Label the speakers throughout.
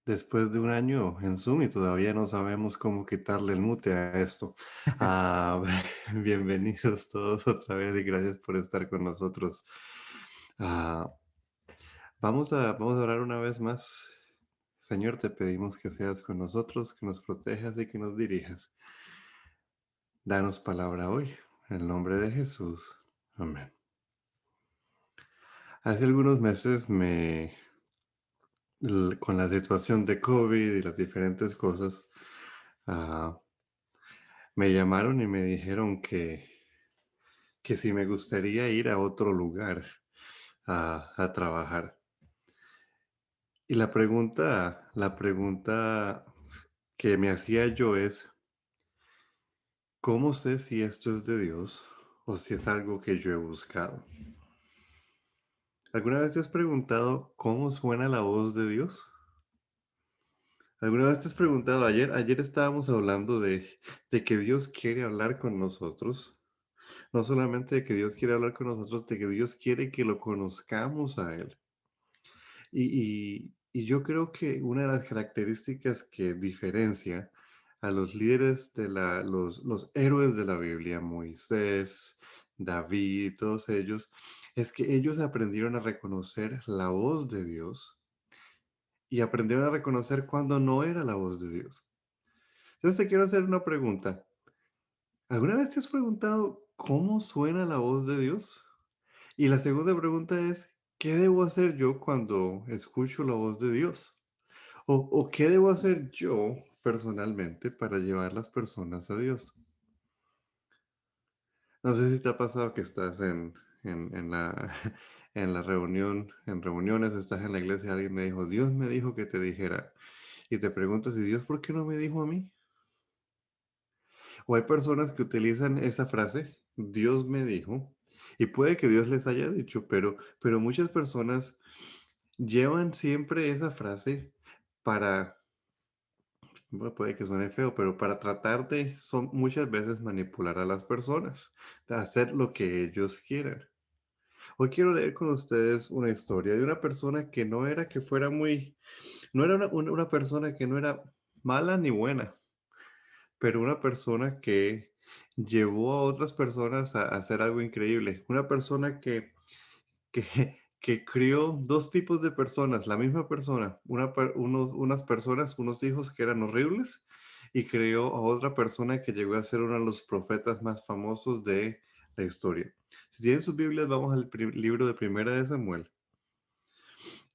Speaker 1: Después de un año en Zoom y todavía no sabemos cómo quitarle el mute a esto. Ah, bienvenidos todos otra vez y gracias por estar con nosotros. Ah, vamos a orar una vez más. Señor, te pedimos que seas con nosotros, que nos protejas y que nos dirijas. Danos palabra hoy, en el nombre de Jesús. Amén. Hace algunos meses con la situación de COVID y las diferentes cosas, ah, me llamaron y me dijeron que si me gustaría ir a otro lugar a trabajar. Y la pregunta que me hacía yo es, ¿cómo sé si esto es de Dios o si es algo que yo he buscado? ¿Alguna vez te has preguntado cómo suena la voz de Dios? ¿Alguna vez te has preguntado, ayer estábamos hablando de que Dios quiere hablar con nosotros? No solamente de que Dios quiere hablar con nosotros, de que Dios quiere que lo conozcamos a Él. Y yo creo que una de las características que diferencia a los líderes los héroes de la Biblia, Moisés, David, todos ellos, es que ellos aprendieron a reconocer la voz de Dios y aprendieron a reconocer cuando no era la voz de Dios. Entonces te quiero hacer una pregunta. ¿Alguna vez te has preguntado cómo suena la voz de Dios? Y la segunda pregunta es, ¿qué debo hacer yo cuando escucho la voz de Dios? ¿O qué debo hacer yo personalmente para llevar las personas a Dios? No sé si te ha pasado que estás en la, en la reunión, en reuniones, estás en la iglesia y alguien me dijo, Dios me dijo que te dijera. Y te preguntas, ¿y Dios por qué no me dijo a mí? O hay personas que utilizan esa frase, Dios me dijo, y puede que Dios les haya dicho, pero muchas personas llevan siempre esa frase para, bueno, puede que suene feo, pero para tratar de, son muchas veces manipular a las personas, de hacer lo que ellos quieran. Hoy quiero leer con ustedes una historia de una persona que no era que fuera muy, no era una persona que no era mala ni buena, pero una persona que llevó a otras personas a hacer algo increíble. Una persona que, que crió dos tipos de personas, la misma persona, unas personas, unos hijos que eran horribles, y crió a otra persona que llegó a ser uno de los profetas más famosos de la historia. Si tienen sus Biblias, vamos al libro de Primera de Samuel.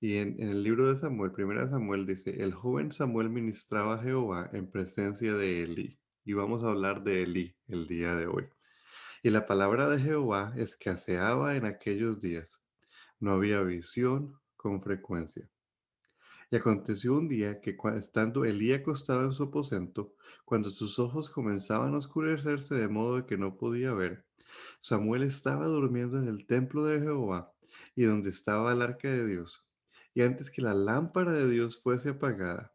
Speaker 1: Y en el libro de Samuel, Primera de Samuel dice, el joven Samuel ministraba a Jehová en presencia de Elí. Y vamos a hablar de Elí el día de hoy. Y la palabra de Jehová escaseaba en aquellos días. No había visión con frecuencia. Y aconteció un día que estando Elí acostado en su aposento, cuando sus ojos comenzaban a oscurecerse de modo que no podía ver, Samuel estaba durmiendo en el templo de Jehová y donde estaba el arca de Dios. Y antes que la lámpara de Dios fuese apagada,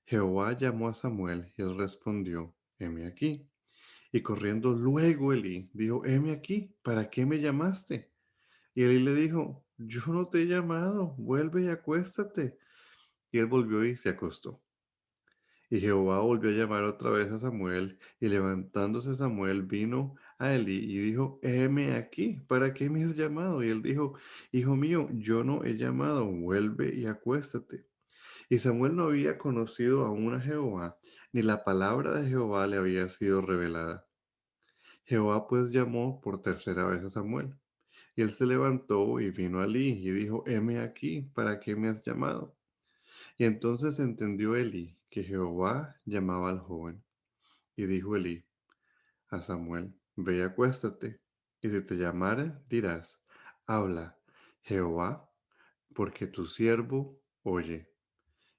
Speaker 1: Jehová llamó a Samuel y él respondió, heme aquí. Y corriendo luego Elí dijo, heme aquí, ¿para qué me llamaste? Y Elí le dijo, yo no te he llamado, vuelve y acuéstate. Y él volvió y se acostó. Y Jehová volvió a llamar otra vez a Samuel, y levantándose Samuel vino a Elí y dijo, heme aquí, ¿para qué me has llamado? Y él dijo, hijo mío, yo no he llamado, vuelve y acuéstate. Y Samuel no había conocido aún a Jehová, ni la palabra de Jehová le había sido revelada. Jehová pues llamó por tercera vez a Samuel. Y él se levantó y vino a Elí y dijo, heme aquí, ¿para qué me has llamado? Y entonces entendió Elí que Jehová llamaba al joven. Y dijo Elí a Samuel, ve y acuéstate, y si te llamare, dirás, habla, Jehová, porque tu siervo oye.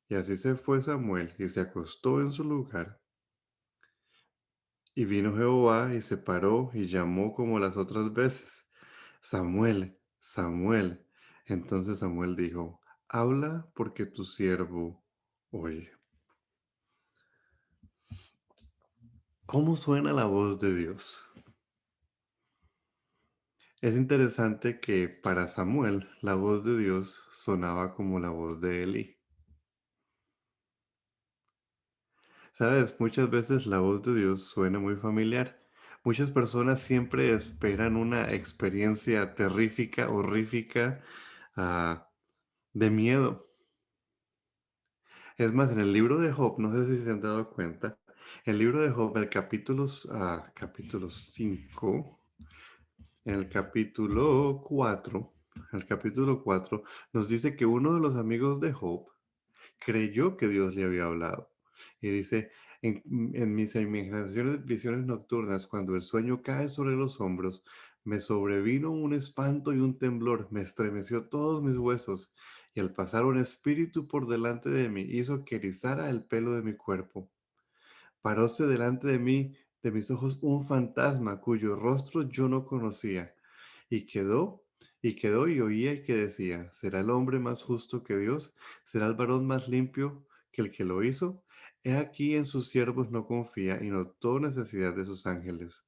Speaker 1: Y así se fue Samuel y se acostó en su lugar. Y vino Jehová y se paró y llamó como las otras veces, Samuel, Samuel. Entonces Samuel dijo, habla porque tu siervo oye. ¿Cómo suena la voz de Dios? Es interesante que para Samuel la voz de Dios sonaba como la voz de Eli. Sabes, muchas veces la voz de Dios suena muy familiar. Muchas personas siempre esperan una experiencia terrífica, horrífica, ah, de miedo. Es más, en el libro de Job, no sé si se han dado cuenta, el libro de Job, capítulo 5, en el capítulo 4 nos dice que uno de los amigos de Job creyó que Dios le había hablado. Y dice, en mis imaginaciones, visiones nocturnas, cuando el sueño cae sobre los hombros, me sobrevino un espanto y un temblor, me estremeció todos mis huesos, y al pasar un espíritu por delante de mí, hizo que erizara el pelo de mi cuerpo. Paróse delante de mí, de mis ojos, un fantasma cuyo rostro yo no conocía, y quedó y oía y que decía, ¿será el hombre más justo que Dios? ¿Será el varón más limpio que el que lo hizo? He aquí en sus siervos no confía y notó necesidad de sus ángeles.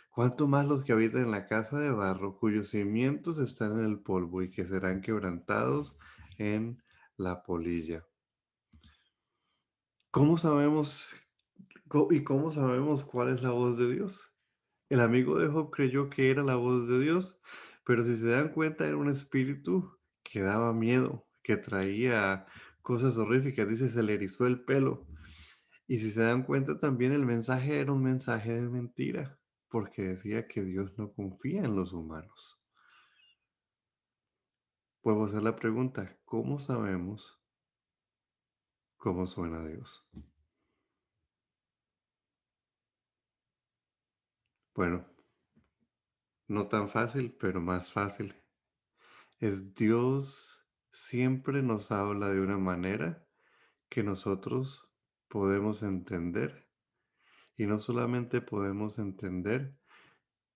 Speaker 1: Cuánto más los que habitan en la casa de barro, cuyos cimientos están en el polvo y que serán quebrantados en la polilla. ¿Cómo sabemos cómo sabemos cuál es la voz de Dios? El amigo de Job creyó que era la voz de Dios, pero si se dan cuenta era un espíritu que daba miedo, que traía cosas horríficas. Dice, se le erizó el pelo. Y si se dan cuenta también el mensaje era un mensaje de mentira, porque decía que Dios no confía en los humanos. Puedo hacer la pregunta, ¿cómo sabemos cómo suena Dios? Bueno, no tan fácil, pero más fácil. Es Dios siempre nos habla de una manera que nosotros podemos entender. Y no solamente podemos entender,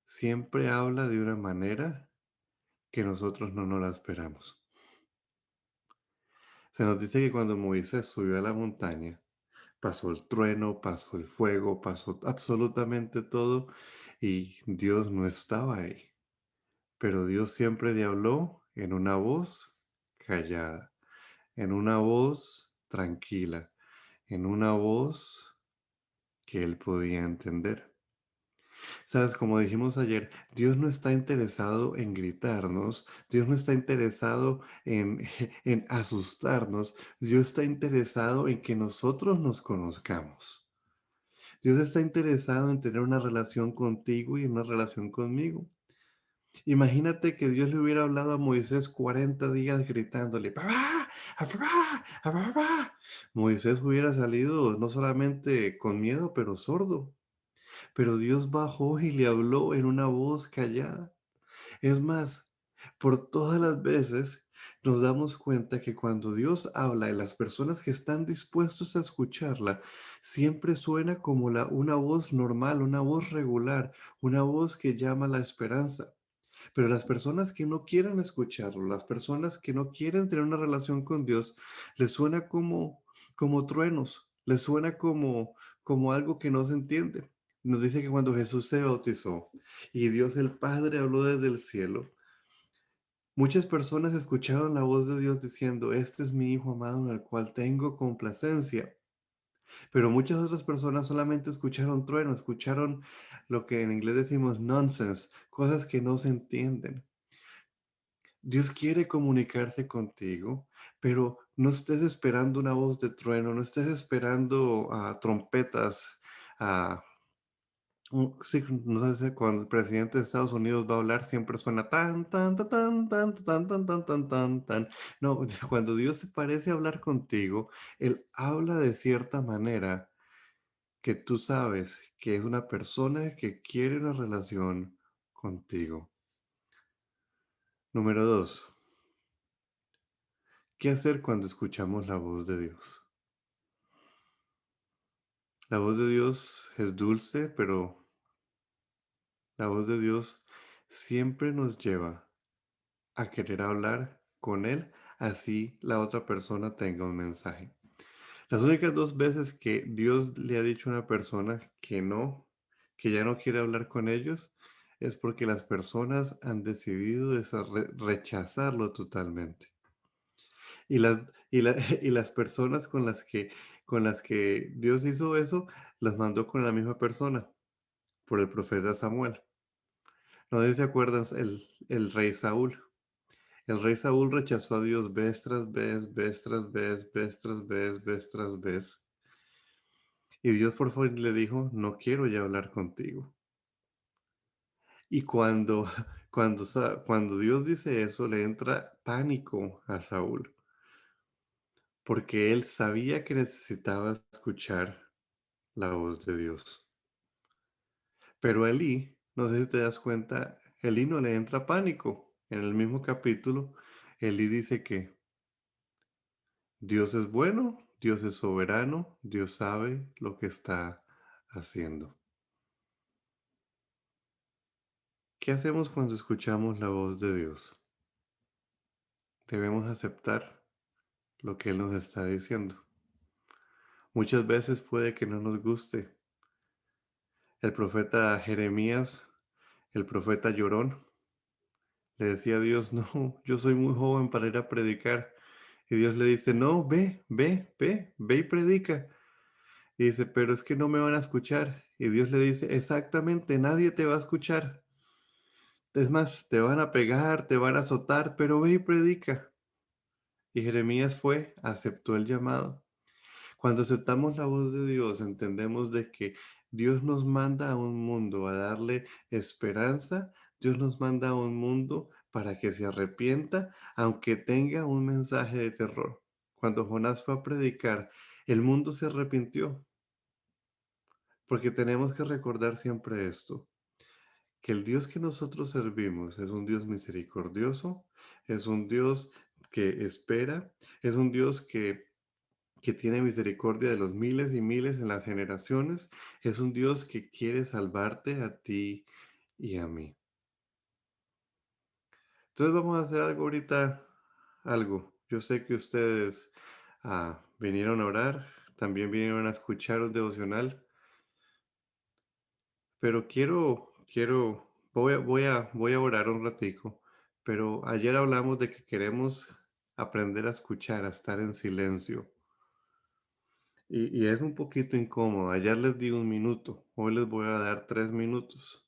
Speaker 1: siempre habla de una manera que nosotros no nos la esperamos. Se nos dice que cuando Moisés subió a la montaña, pasó el trueno, pasó el fuego, pasó absolutamente todo y Dios no estaba ahí. Pero Dios siempre le habló en una voz callada, en una voz tranquila, en una voz que él podía entender. Sabes, como dijimos ayer, Dios no está interesado en gritarnos, Dios no está interesado en, en asustarnos, Dios está interesado en que nosotros nos conozcamos. Dios está interesado en tener una relación contigo y una relación conmigo. Imagínate que Dios le hubiera hablado a Moisés 40 días gritándole, "Papá, papá, papá". Moisés hubiera salido no solamente con miedo, pero sordo. Pero Dios bajó y le habló en una voz callada. Es más, por todas las veces nos damos cuenta que cuando Dios habla y las personas que están dispuestos a escucharla, siempre suena como una voz normal, una voz regular, una voz que llama a la esperanza. Pero las personas que no quieren escucharlo, las personas que no quieren tener una relación con Dios, les suena como truenos, les suena como algo que no se entiende. Nos dice que cuando Jesús se bautizó y Dios el Padre habló desde el cielo, muchas personas escucharon la voz de Dios diciendo, este es mi Hijo amado en el cual tengo complacencia. Pero muchas otras personas solamente escucharon trueno, escucharon lo que en inglés decimos nonsense, cosas que no se entienden. Dios quiere comunicarse contigo, pero no estés esperando una voz de trueno, no estés esperando trompetas. ah, sí, no sé, cuando el presidente de Estados Unidos va a hablar, siempre suena tan, tan, tan, tan, tan, tan, tan, tan, tan, tan, tan. No, cuando Dios se parece a hablar contigo, Él habla de cierta manera que tú sabes que es una persona que quiere una relación contigo. Número dos. ¿Qué hacer cuando escuchamos la voz de Dios? La voz de Dios es dulce, pero la voz de Dios siempre nos lleva a querer hablar con Él, así la otra persona tenga un mensaje. Las únicas dos veces que Dios le ha dicho a una persona que no, que ya no quiere hablar con ellos, es porque las personas han decidido rechazarlo totalmente. Y las, y las personas con las que Dios hizo eso, las mandó con la misma persona, por el profeta Samuel. No sé si se acuerdan el rey Saúl. El rey Saúl rechazó a Dios vez tras vez, vez tras vez, vez tras vez, vez tras vez. Y Dios por favor le dijo, no quiero ya hablar contigo. Y cuando Dios dice eso, le entra pánico a Saúl, porque él sabía que necesitaba escuchar la voz de Dios. Pero Elí, no sé si te das cuenta, Elí no le entra pánico. En el mismo capítulo, Elí dice que Dios es bueno, Dios es soberano, Dios sabe lo que está haciendo. ¿Qué hacemos cuando escuchamos la voz de Dios? Debemos aceptar lo que Él nos está diciendo. Muchas veces puede que no nos guste. El profeta Jeremías, el profeta llorón, le decía a Dios, no, yo soy muy joven para ir a predicar. Y Dios le dice, no, ve y predica. Y dice, pero es que no me van a escuchar. Y Dios le dice, exactamente, nadie te va a escuchar. Es más, te van a pegar, te van a azotar, pero ve y predica. Y Jeremías fue, aceptó el llamado. Cuando aceptamos la voz de Dios, entendemos de que Dios nos manda a un mundo a darle esperanza, Dios nos manda a un mundo para que se arrepienta, aunque tenga un mensaje de terror. Cuando Jonás fue a predicar, el mundo se arrepintió, porque tenemos que recordar siempre esto, que el Dios que nosotros servimos es un Dios misericordioso, es un Dios que espera, es un Dios que tiene misericordia de los miles y miles en las generaciones, es un Dios que quiere salvarte a ti y a mí. Entonces vamos a hacer algo ahorita, algo. Yo sé que ustedes vinieron a orar, también vinieron a escuchar un devocional, pero voy a orar un ratico, pero ayer hablamos de que queremos aprender a escuchar, a estar en silencio. Y es un poquito incómodo. Ayer les di un minuto, hoy les voy a dar 3 minutos.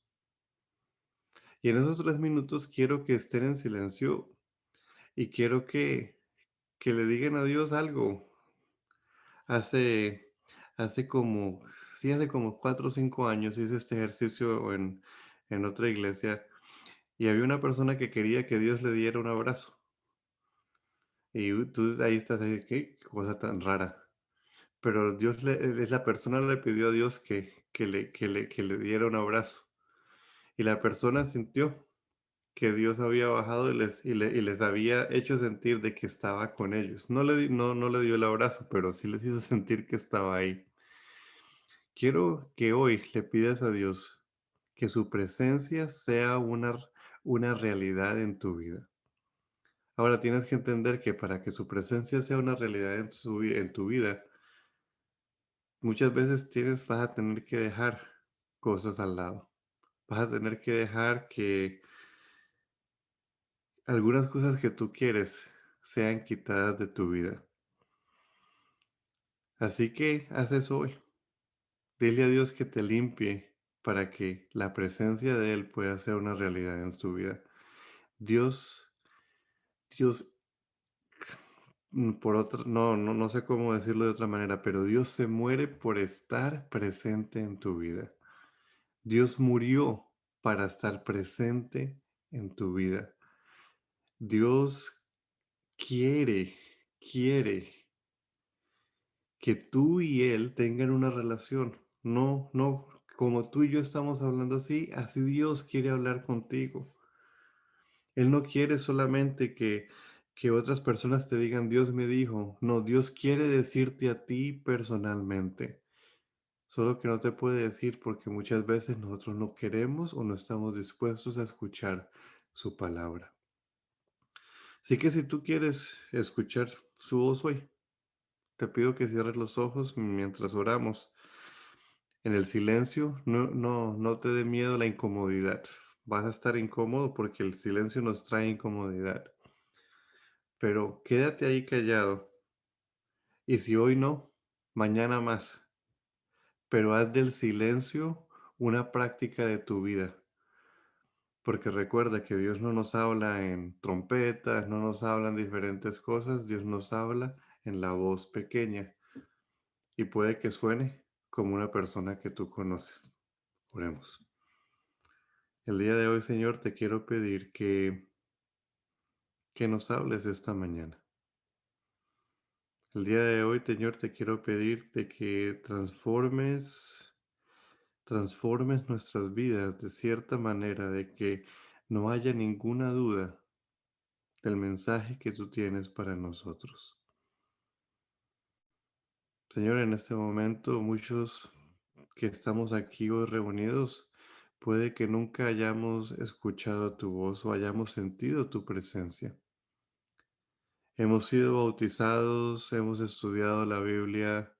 Speaker 1: Y en esos 3 minutos quiero que estén en silencio y quiero que le digan a Dios algo. Hace, hace como, sí, hace como 4 o 5 años hice este ejercicio en otra iglesia y había una persona que quería que Dios le diera un abrazo. Y tú ahí estás, ahí, qué cosa tan rara. Pero la persona le pidió a Dios que le diera un abrazo. Y la persona sintió que Dios había bajado y les había hecho sentir de que estaba con ellos. No le dio el abrazo, pero sí les hizo sentir que estaba ahí. Quiero que hoy le pidas a Dios que su presencia sea una realidad en tu vida. Ahora tienes que entender que para que su presencia sea una realidad en tu vida, muchas veces vas a tener que dejar cosas al lado. Vas a tener que dejar que algunas cosas que tú quieres sean quitadas de tu vida. Así que haz eso hoy. Dile a Dios que te limpie para que la presencia de Él pueda ser una realidad en tu vida. Dios, Dios, no sé cómo decirlo de otra manera, pero Dios se muere por estar presente en tu vida. Dios murió para estar presente en tu vida. Dios quiere que tú y Él tengan una relación. No, como tú y yo estamos hablando así, así Dios quiere hablar contigo. Él no quiere solamente que otras personas te digan, Dios me dijo. No, Dios quiere decirte a ti personalmente. Solo que no te puede decir porque muchas veces nosotros no queremos o no estamos dispuestos a escuchar su palabra. Así que si tú quieres escuchar su voz hoy, te pido que cierres los ojos mientras oramos. En el silencio, no te dé miedo la incomodidad. vas a estar incómodo porque el silencio nos trae incomodidad, pero quédate ahí callado y si hoy no, mañana más, pero haz del silencio una práctica de tu vida, porque recuerda que Dios no nos habla en trompetas, no nos habla en diferentes cosas, Dios nos habla en la voz pequeña y puede que suene como una persona que tú conoces. Oremos. El día de hoy, Señor, te quiero pedir que nos hables esta mañana. El día de hoy, Señor, te quiero pedir de que transformes nuestras vidas de cierta manera, de que no haya ninguna duda del mensaje que tú tienes para nosotros. Señor, en este momento, muchos que estamos aquí hoy reunidos, puede que nunca hayamos escuchado tu voz o hayamos sentido tu presencia. Hemos sido bautizados, hemos estudiado la Biblia,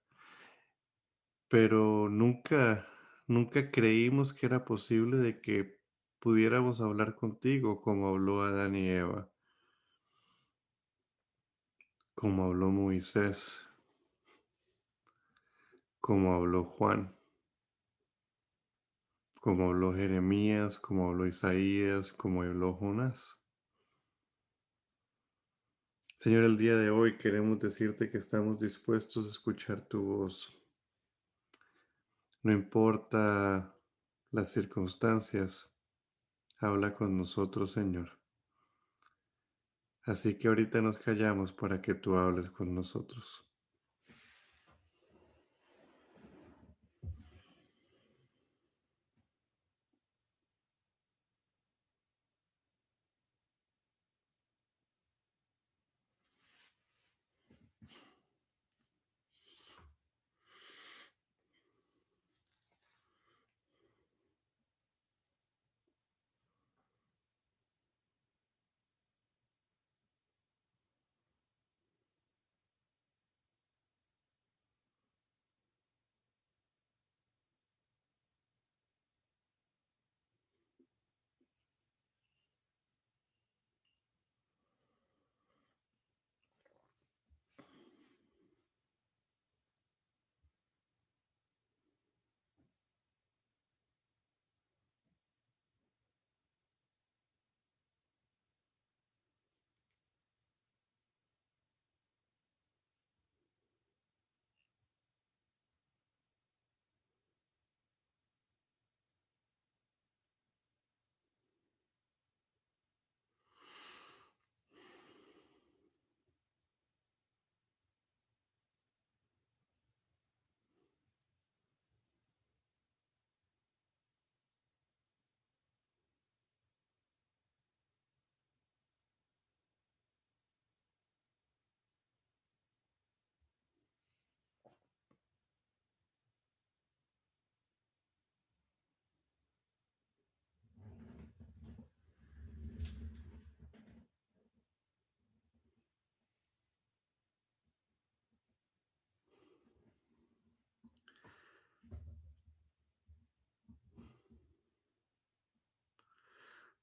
Speaker 1: pero nunca creímos que era posible de que pudiéramos hablar contigo como habló Adán y Eva, como habló Moisés, como habló Juan, como habló Jeremías, como habló Isaías, como habló Jonás. Señor, el día de hoy queremos decirte que estamos dispuestos a escuchar tu voz. No importa las circunstancias, habla con nosotros, Señor. Así que ahorita nos callamos para que tú hables con nosotros.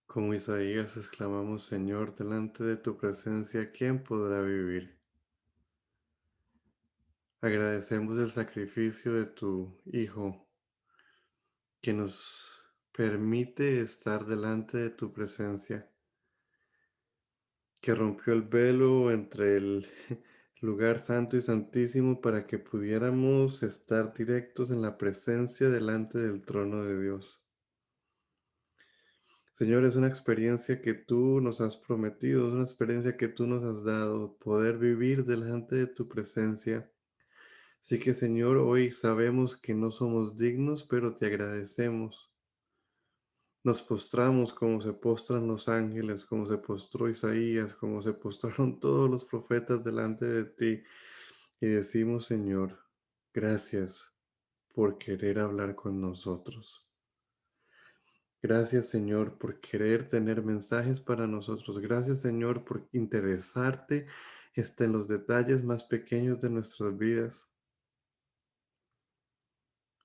Speaker 1: Como Isaías exclamamos, Señor, delante de tu presencia, ¿quién podrá vivir? Agradecemos el sacrificio de tu Hijo que nos permite estar delante de tu presencia, que rompió el velo entre el lugar santo y santísimo para que pudiéramos estar directos en la presencia delante del trono de Dios. Señor, es una experiencia que tú nos has prometido, es una experiencia que tú nos has dado, poder vivir delante de tu presencia. Así que, Señor, hoy sabemos que no somos dignos, pero te agradecemos. Nos postramos como se postran los ángeles, como se postró Isaías, como se postraron todos los profetas delante de ti. Y decimos, Señor, gracias por querer hablar con nosotros. Gracias, Señor, por querer tener mensajes para nosotros. Gracias, Señor, por interesarte en los detalles más pequeños de nuestras vidas.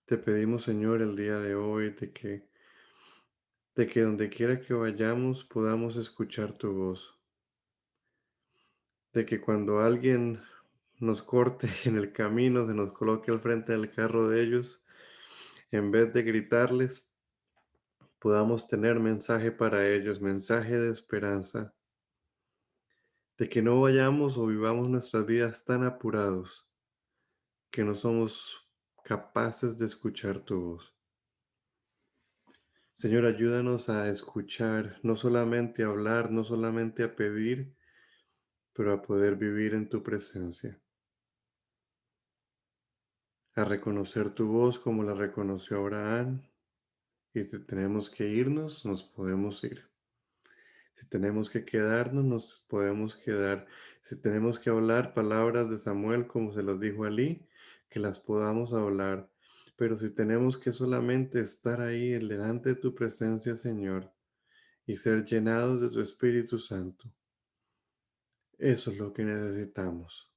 Speaker 1: Te pedimos, Señor, el día de hoy de que de que donde quiera que vayamos podamos escuchar tu voz, de que cuando alguien nos corte en el camino, se nos coloque al frente del carro de ellos, en vez de gritarles, podamos tener mensaje para ellos, mensaje de esperanza, de que no vayamos o vivamos nuestras vidas tan apurados que no somos capaces de escuchar tu voz. Señor, ayúdanos a escuchar, no solamente a hablar, no solamente a pedir, pero a poder vivir en tu presencia, a reconocer tu voz como la reconoció Abraham, y si tenemos que irnos, nos podemos ir. Si tenemos que quedarnos, nos podemos quedar. Si tenemos que hablar palabras de Samuel, como se los dijo Ali, que las podamos hablar. Pero si tenemos que solamente estar ahí delante de tu presencia, Señor, y ser llenados de tu Espíritu Santo, eso es lo que necesitamos.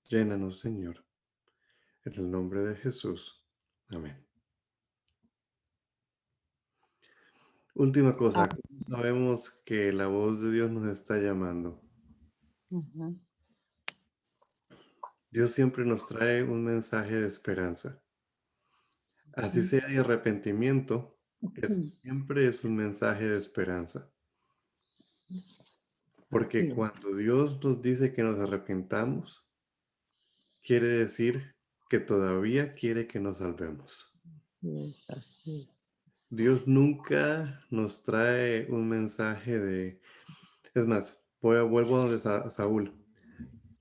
Speaker 1: Llénanos, Señor, en el nombre de Jesús. Amén. Última
Speaker 2: Ah,
Speaker 1: cosa, ¿cómo sabemos que la voz de Dios nos está llamando?
Speaker 2: ujú,
Speaker 1: Dios siempre nos trae un mensaje de esperanza. Así sea de arrepentimiento, eso
Speaker 2: ujú.
Speaker 1: siempre es un mensaje de esperanza. Porque
Speaker 2: Así es,
Speaker 1: cuando Dios nos dice que nos arrepentamos, quiere decir que todavía quiere que nos salvemos.
Speaker 2: así es.
Speaker 1: Dios nunca nos trae un mensaje de... Es más, vuelvo a donde Saúl.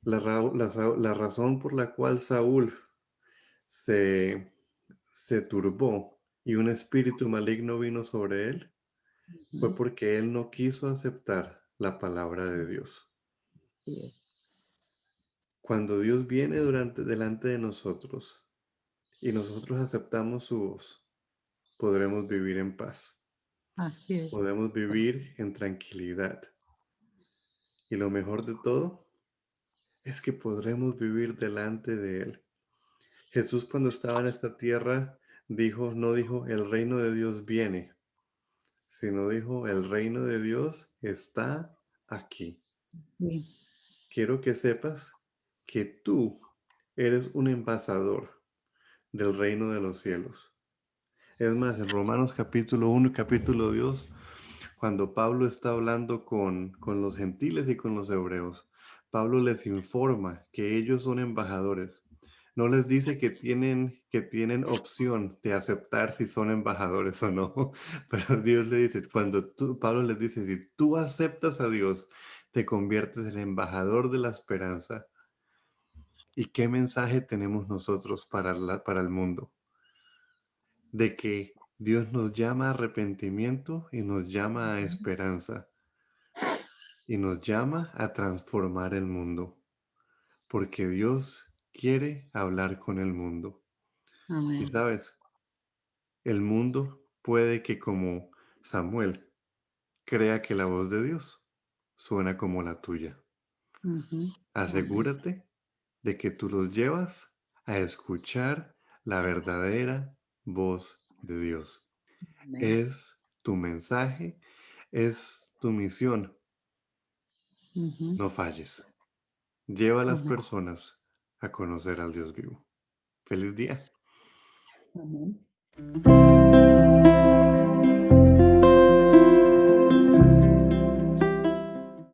Speaker 1: La razón por la cual Saúl se, se turbó y un espíritu maligno vino sobre él fue
Speaker 2: Ujú,
Speaker 1: porque él no quiso aceptar la palabra de Dios.
Speaker 2: así es,
Speaker 1: Cuando Dios viene delante de nosotros y nosotros aceptamos su voz, podremos vivir en paz,
Speaker 2: así es.
Speaker 1: podemos vivir en tranquilidad. Y lo mejor de todo es que podremos vivir delante de Él. Jesús cuando estaba en esta tierra no dijo el reino de Dios viene, sino dijo el reino de Dios está aquí.
Speaker 2: Sí,
Speaker 1: Quiero que sepas que tú eres un embajador del reino de los cielos. Es más, en Romanos capítulo 1 y capítulo 2, cuando Pablo está hablando con los gentiles y con los hebreos, Pablo les informa que ellos son embajadores. No les dice que tienen opción de aceptar si son embajadores o no, pero Dios le dice, Pablo les dice, si tú aceptas a Dios, te conviertes en embajador de la esperanza. ¿Y qué mensaje tenemos nosotros para el mundo? De que Dios nos llama a arrepentimiento y nos llama a esperanza y nos llama a transformar el mundo, porque Dios quiere hablar con el mundo. Y
Speaker 2: amén.
Speaker 1: sabes, el mundo puede que como Samuel crea que la voz de Dios suena como la tuya.
Speaker 2: Ujú, amén,
Speaker 1: Asegúrate de que tú los llevas a escuchar la verdadera voz de Dios.
Speaker 2: amén,
Speaker 1: Es tu mensaje, es tu misión.
Speaker 2: ujú,
Speaker 1: No falles. Lleva a las
Speaker 2: amén,
Speaker 1: personas a conocer al Dios vivo. Feliz día.
Speaker 2: amén.